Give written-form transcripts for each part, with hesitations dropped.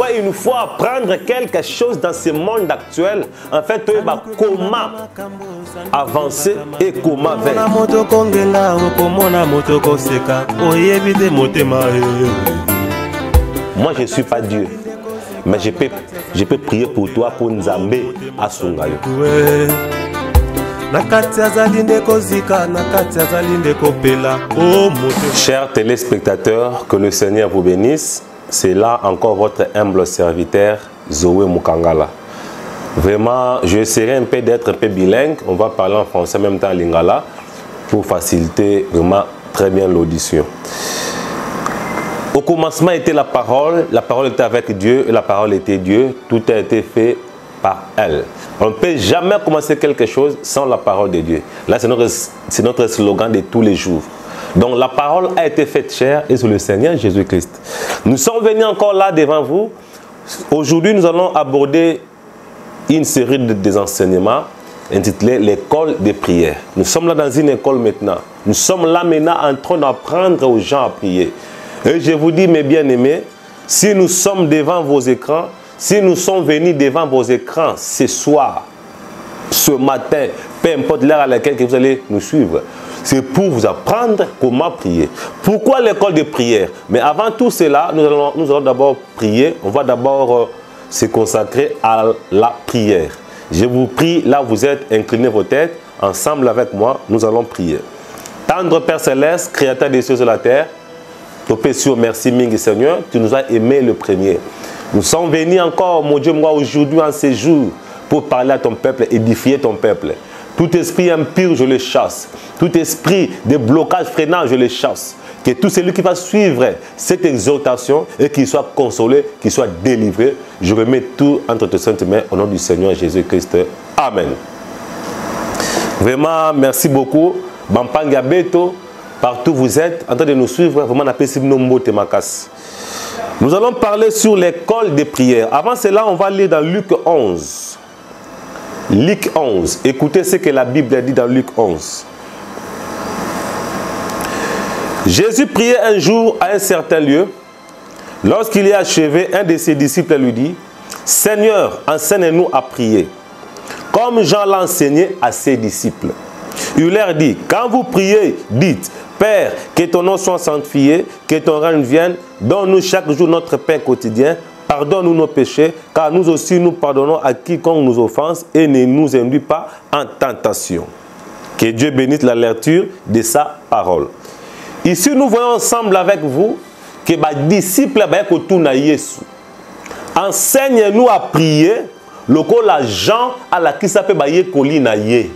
quoi il nous faut apprendre quelque chose dans ce monde actuel. En fait, comment avancer et comment vaincre. Moi, je ne suis pas Dieu. Mais je peux prier pour toi, pour Nzambe à Sungayo. Chers téléspectateurs, que le Seigneur vous bénisse. C'est là encore votre humble serviteur, Zoé Mukangala. Vraiment, je essaierai un peu d'être un peu bilingue. On va parler en français en même temps en lingala pour faciliter vraiment très bien l'audition. Au commencement était la parole était avec Dieu et la parole était Dieu. Tout a été fait par elle. On ne peut jamais commencer quelque chose sans la parole de Dieu. Là, c'est notre slogan de tous les jours. Donc la parole a été faite chair et c'est le Seigneur Jésus-Christ. Nous sommes venus encore là devant vous. Aujourd'hui, nous allons aborder une série des enseignements intitulée l'école des prières. Nous sommes là dans une école maintenant. Nous sommes là maintenant en train d'apprendre aux gens à prier. Et je vous dis, mes bien-aimés, si nous sommes devant vos écrans, si nous sommes venus devant vos écrans ce soir, ce matin, peu importe l'heure à laquelle vous allez nous suivre, c'est pour vous apprendre comment prier. Pourquoi l'école de prière? Mais avant tout cela, nous allons d'abord prier. On va d'abord se consacrer à la prière. Je vous prie, là vous êtes, inclinez vos têtes. Ensemble avec moi, nous allons prier. Tendre Père Céleste, Créateur des cieux et de la terre, merci Mingi Seigneur, tu nous as aimés le premier. Nous sommes venus encore, mon Dieu, moi, aujourd'hui, en ces jours, pour parler à ton peuple, édifier ton peuple. Tout esprit impur, je le chasse. Tout esprit de blocage freinant, je le chasse. Que tout celui qui va suivre cette exhortation et qu'il soit consolé, qu'il soit délivré, je remets tout entre tes saintes mains au nom du Seigneur Jésus-Christ. Amen. Vraiment, merci beaucoup. Bampanga Beto, partout vous êtes, en train de nous suivre, vraiment, nous allons parler sur l'école des prières. Avant cela, on va lire dans Luc 11. Luc 11. Écoutez ce que la Bible dit dans Luc 11. Jésus priait un jour à un certain lieu. Lorsqu'il y a achevé, un de ses disciples lui dit, « Seigneur, enseigne-nous à prier, comme Jean l'a enseigné à ses disciples. » Il leur dit, « Quand vous priez, dites, Père, que ton nom soit sanctifié, que ton règne vienne, donne-nous chaque jour notre pain quotidien, pardonne-nous nos péchés, car nous aussi nous pardonnons à quiconque nous offense et ne nous induis pas en tentation. » Que Dieu bénisse la lecture de sa parole. Ici, nous voyons ensemble avec vous que les disciples enseigne-nous à prier, le coup la Jean à la qui s'appelle Kolinaye.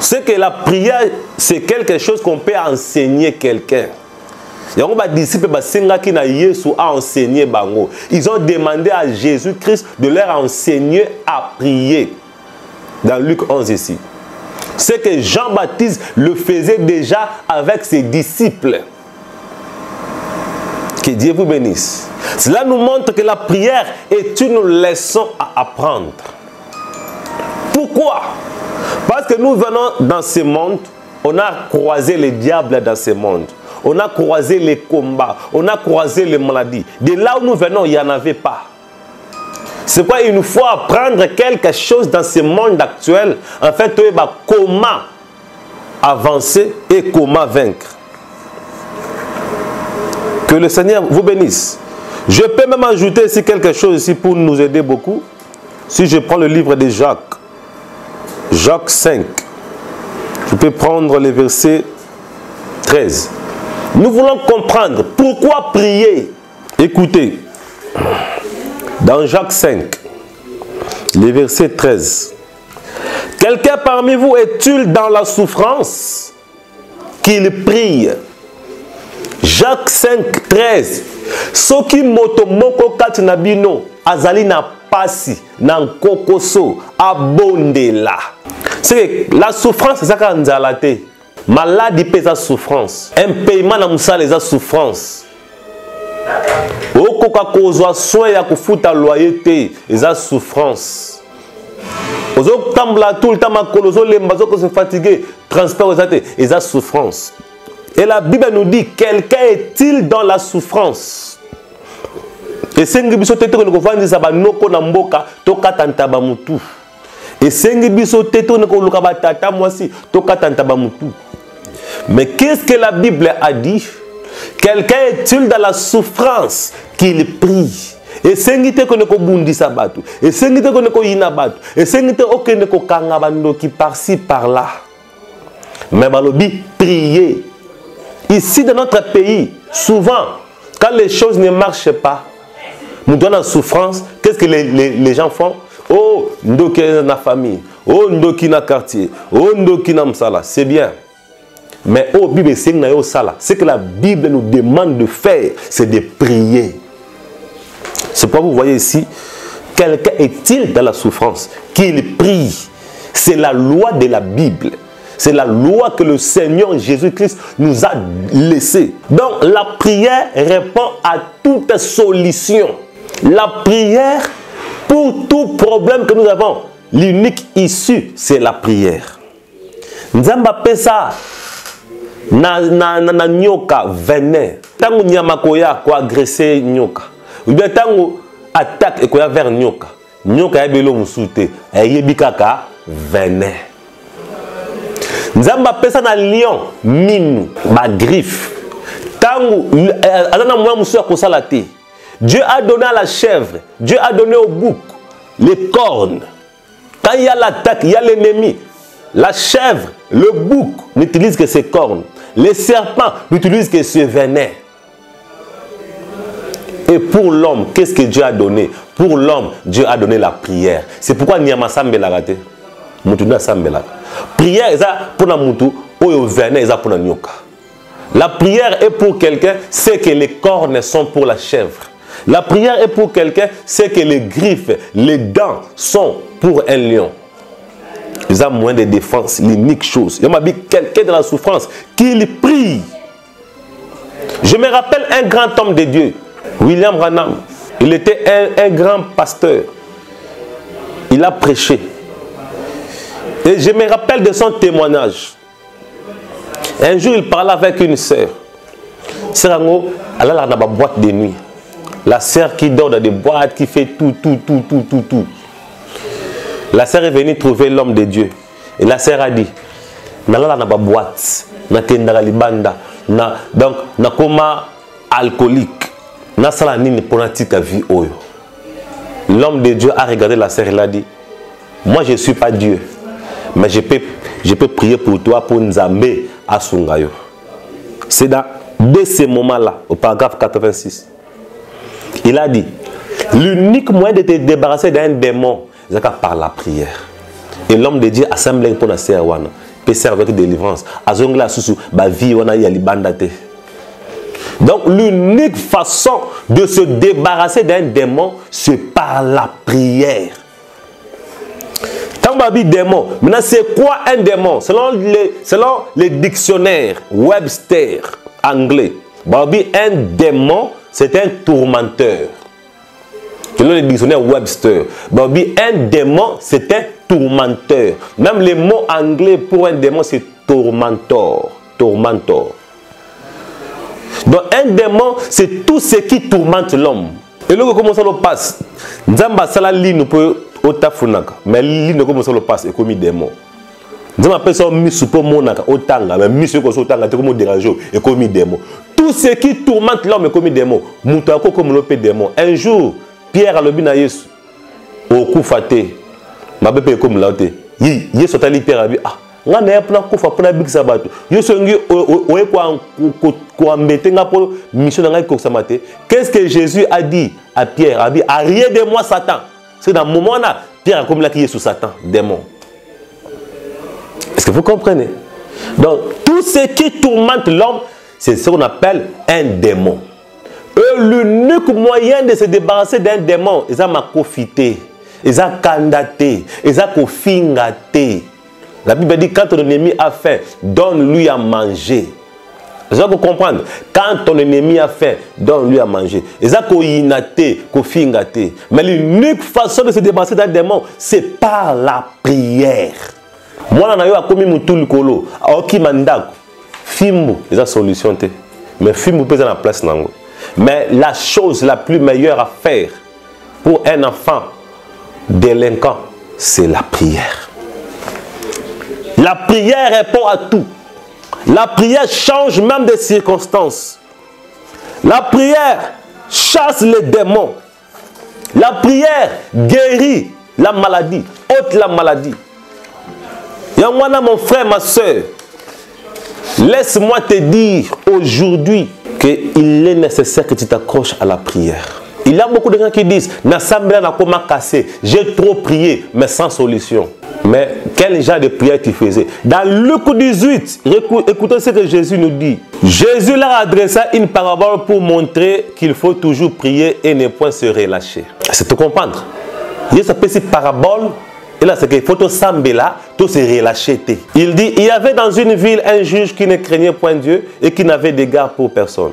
C'est que la prière, c'est quelque chose qu'on peut enseigner quelqu'un. Ils ont demandé à Jésus-Christ de leur enseigner à prier. Dans Luc 11 ici. C'est que Jean-Baptiste le faisait déjà avec ses disciples. Que Dieu vous bénisse. Cela nous montre que la prière est une leçon à apprendre. Pourquoi? Parce que nous venons dans ce monde, on a croisé les diables dans ce monde. On a croisé les combats, on a croisé les maladies. De là où nous venons, il n'y en avait pas. C'est pourquoi il nous faut apprendre quelque chose dans ce monde actuel. En fait, comment avancer et comment vaincre. Que le Seigneur vous bénisse. Je peux même ajouter ici quelque chose ici pour nous aider beaucoup. Si je prends le livre de Jacques. Jacques 5. Je peux prendre le verset 13. Nous voulons comprendre pourquoi prier. Écoutez. Dans Jacques 5, le verset 13. Quelqu'un parmi vous est-il dans la souffrance qu'il prie? Jacques 5, 13. Soki moto moko kati na bino azali na pasi na kokoso abondela. C'est la souffrance, c'est ça qu'on a la tête. Maladie pèse la souffrance. Un paiement na musala les souffrance. Okoka kozwa soin ya kufuta loyer eza souffrance. Ozo tambla tout le temps makolozo lembazo ko se fatiguer transport eza souffrance. Et la Bible nous dit quelqu'un est-il dans la souffrance Et sengi biso tete ko vandi ba noko na mboka to katanta ba mutu. Et sengi biso tete ko luka ba tata mwasi to katanta ba mutu. Mais qu'est-ce que la Bible a dit? Quelqu'un est-il dans la souffrance qu'il prie? Et sengi te ko ne ko bundi sabatu. Et sengi te ko ne ko yina batu. Et sengi te ok ne ko kanga bando qui par-ci par-là. Mais balobi prier. Ici dans notre pays, souvent, quand les choses ne marchent pas, nous donnons en souffrance, qu'est-ce que les gens font? Oh, ndoki na famille, oh, ndoki na quartier, oh, ndoki na msala, c'est bien. Mais oh, Bible c'est ce que la Bible nous demande de faire, c'est de prier. C'est pourquoi vous voyez ici, quelqu'un est-il dans la souffrance, qu'il prie. C'est la loi de la Bible. C'est la loi que le Seigneur Jésus-Christ nous a laissée. Donc la prière répond à toute solution. La prière, pour tout problème que nous avons, l'unique issue, c'est la prière. Nzamba pesa na nyoka venin. Tango nyamakoya ko agresser nyoka. Ou bien tango attaque ekoya vers nyoka. Nyoka ebelo musute, eyebi kaka venin. Nzamba pesa na lion minu ba griffe. Tango azana mwa musu ya kosala te. Dieu a donné à la chèvre, Dieu a donné au bouc les cornes. Quand il y a l'attaque, il y a l'ennemi. La chèvre, le bouc n'utilise que ses cornes. Les serpents n'utilisent que ses venin. Et pour l'homme, qu'est-ce que Dieu a donné? Pour l'homme, Dieu a donné la prière. C'est pourquoi Nyama Sambela gate. Mutuna Sambela. Prière, c'est pour mutu, oyo venin, c'est pour nyoka. La prière est pour quelqu'un, c'est que les cornes sont pour la chèvre. La prière est pour quelqu'un, c'est que les griffes, les dents sont pour un lion. Ils ont moins de défense, l'unique chose. Il m'a dit quelqu'un dans la souffrance, qu'il prie. Je me rappelle un grand homme de Dieu, William Branham. Il était un grand pasteur. Il a prêché. Et je me rappelle de son témoignage. Un jour, il parlait avec une sœur. Sœur Ango, elle a dans ma boîte de nuit. La sœur qui dort dans des boîtes, qui fait tout. La sœur est venue trouver l'homme de Dieu. Et la sœur a dit, nalala na ba boîte, na kendara libanda, donc na koma alcoolique, na sala nini pour natika vie oyo. L'homme de Dieu a regardé la sœur et l'a dit, moi je ne suis pas Dieu, mais je peux prier pour toi pour Nzambe asungayo. C'est dès ce moment-là, au paragraphe 86. Il a dit, l'unique moyen de te débarrasser d'un démon, c'est par la prière. Et l'homme de Dieu assemblé pour la serwana, peut servir avec délivrance. Azongla susu, ba vie wana ya libandate. Donc l'unique façon de se débarrasser d'un démon, c'est par la prière. Tant babi démon, maintenant c'est quoi un démon? Selon les dictionnaires Webster anglais, babi un démon, c'est un tourmenteur. Selon les dictionnaires Webster, babi un démon, c'est un tourmenteur. Même le mot anglais pour un démon, c'est tourmentor. Tourmentor. Donc un démon, c'est tout ce qui tourmente l'homme. Et là, comment ça le passe? Nzamba sala ligne peut otafunaka, mais ligne comment ça le passe et comme démon. Nzamba appelle ça misupo monaka otanga, mais misupo otanga te comme dérangeau et comme démon. Tout ce qui tourmente l'homme est comme démon. Moutako comme le démon. Un jour, Pierre a le bin à Yesu. Au coup faté, ma bébé comme l'autre. Yesu t'a dit Pierre a dit ah. On a pour kufa pour big sabato. Yesu ngi oye ko embêter nga pour mission nga ko samate. Qu'est-ce que Jésus a dit à Pierre? A dit rien de moi Satan. C'est dans le moment là Pierre a comme là qui est sous Satan, démon. Est-ce que vous comprenez? Donc tout ce qui tourmente l'homme, c'est ce qu'on appelle un démon. Et l'unique moyen de se débarrasser d'un démon, ils ont profité, ils ont candidaté, ils ont kofingaté. La Bible dit quand ton ennemi a faim, donne-lui à manger. Vous allez comprendre. Quand ton ennemi a faim, donne-lui à manger. Ils ont koinaté, kofingaté. Mais l'unique façon de se débarrasser d'un démon, c'est par la prière. Moi, je suis commis mutul kolo, aoki mandako. Fimbu, ils ont solution. Mais Fimbu peut être la place nango. Mais la chose la plus meilleure à faire pour un enfant délinquant, c'est la prière. La prière répond à tout. La prière change même des circonstances. La prière chasse les démons. La prière guérit la maladie, ôte la maladie. Yangwana, mon frère, ma soeur, laisse-moi te dire aujourd'hui qu'il est nécessaire que tu t'accroches à la prière. Il y a beaucoup de gens qui disent, j'ai trop prié, mais sans solution. Mais quel genre de prière tu faisais? Dans Luc 18, écoutez ce que Jésus nous dit. Jésus leur adressa une parabole pour montrer qu'il faut toujours prier et ne point se relâcher. C'est te comprendre. Il s'appelle cette parabole. Et là, c'est qu'il faut s'embêter là, tout se relâcher. Il dit, il y avait dans une ville un juge qui ne craignait point Dieu et qui n'avait d'égard pour personne.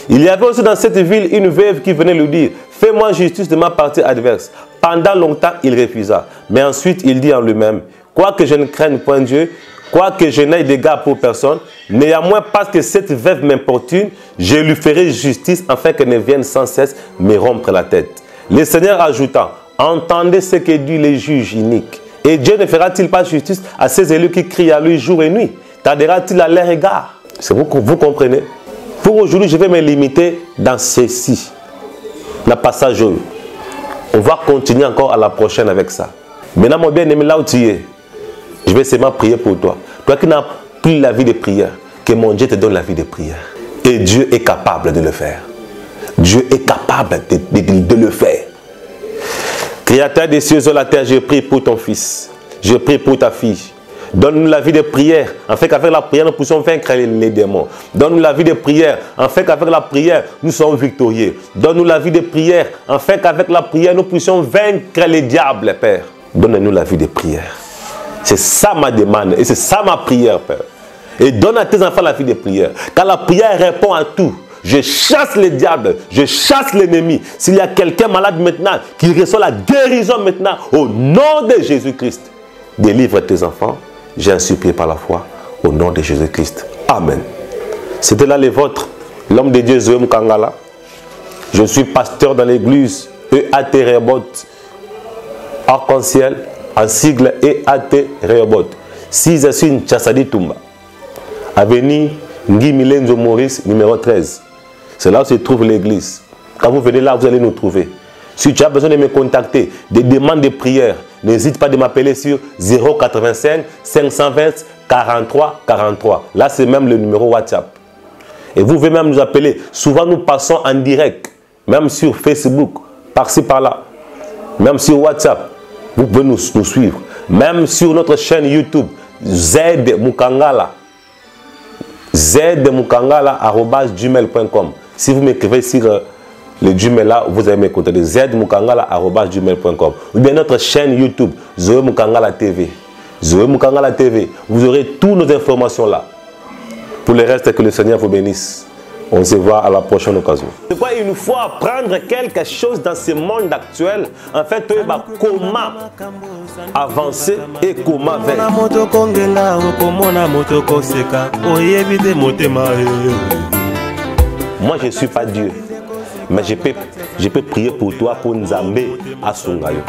Il y avait aussi dans cette ville une veuve qui venait lui dire, fais-moi justice de ma partie adverse. Pendant longtemps, il refusa. Mais ensuite, il dit en lui-même, quoique je ne craigne point Dieu, quoique je n'aie d'égard pour personne, néanmoins parce que cette veuve m'importune, je lui ferai justice afin qu'elle ne vienne sans cesse me rompre la tête. Le Seigneur ajouta, entendez ce que dit les juges iniques. Et Dieu ne fera-t-il pas justice à ces élus qui crient à lui jour et nuit? Tardera-t-il à leur égard? C'est vous comprenez? Pour aujourd'hui, je vais me limiter dans ceci. Le passage. On va continuer encore à la prochaine avec ça. Maintenant, mon bien-aimé, là où tu es, je vais seulement prier pour toi. Toi qui n'as plus la vie de prière, que mon Dieu te donne la vie de prière. Et Dieu est capable de le faire. Dieu est capable de le faire. Créateur des cieux et de la terre, je prie pour ton fils. Je prie pour ta fille. Donne-nous la vie de prière, afin qu'avec la prière, nous puissions vaincre les démons. Donne-nous la vie de prière, afin qu'avec la prière, nous soyons victorieux. Donne-nous la vie de prière, afin qu'avec la prière, nous puissions vaincre les diables, Père. Donne-nous la vie de prière. C'est ça ma demande, et c'est ça ma prière, Père. Et donne à tes enfants la vie de prière. Car la prière répond à tout. Je chasse les diables, je chasse l'ennemi. S'il y a quelqu'un malade maintenant, qu'il reçoit la guérison maintenant, au nom de Jésus-Christ, délivre tes enfants. J'ai ainsi prié par la foi, au nom de Jésus-Christ. Amen. C'était là les vôtres, l'homme de Dieu, Zoé Mukangala. Je suis pasteur dans l'église EAT Rehoboth, Arc-en-Ciel, en sigle EAT Rehoboth. 6 Essine Tchassadi Toumba. Avenue Nguy Milenzo Maurice, numéro 13. C'est là où se trouve l'église. Quand vous venez là, vous allez nous trouver. Si tu as besoin de me contacter, des demandes de prière, n'hésite pas de m'appeler sur 085 520 43 43. Là, c'est même le numéro WhatsApp. Et vous pouvez même nous appeler. Souvent, nous passons en direct, même sur Facebook, par-ci, par-là. Même sur WhatsApp, vous pouvez nous suivre. Même sur notre chaîne YouTube, Z Mukangala. zmukangala@gmail.com. Si vous m'écrivez sur le Gmail là, vous allez me contacter. zmukangala@gmail.com. Ou bien notre chaîne YouTube, Zoé Mukangala TV. Zoé Mukangala TV. Vous aurez toutes nos informations là. Pour le reste, que le Seigneur vous bénisse. On se voit à la prochaine occasion. C'est quoi, il nous faut apprendre quelque chose dans ce monde actuel. En fait, comment avancer et comment vaincre. Moi, je ne suis pas Dieu. Mais je peux prier pour toi, pour Nzambe à Sungayo.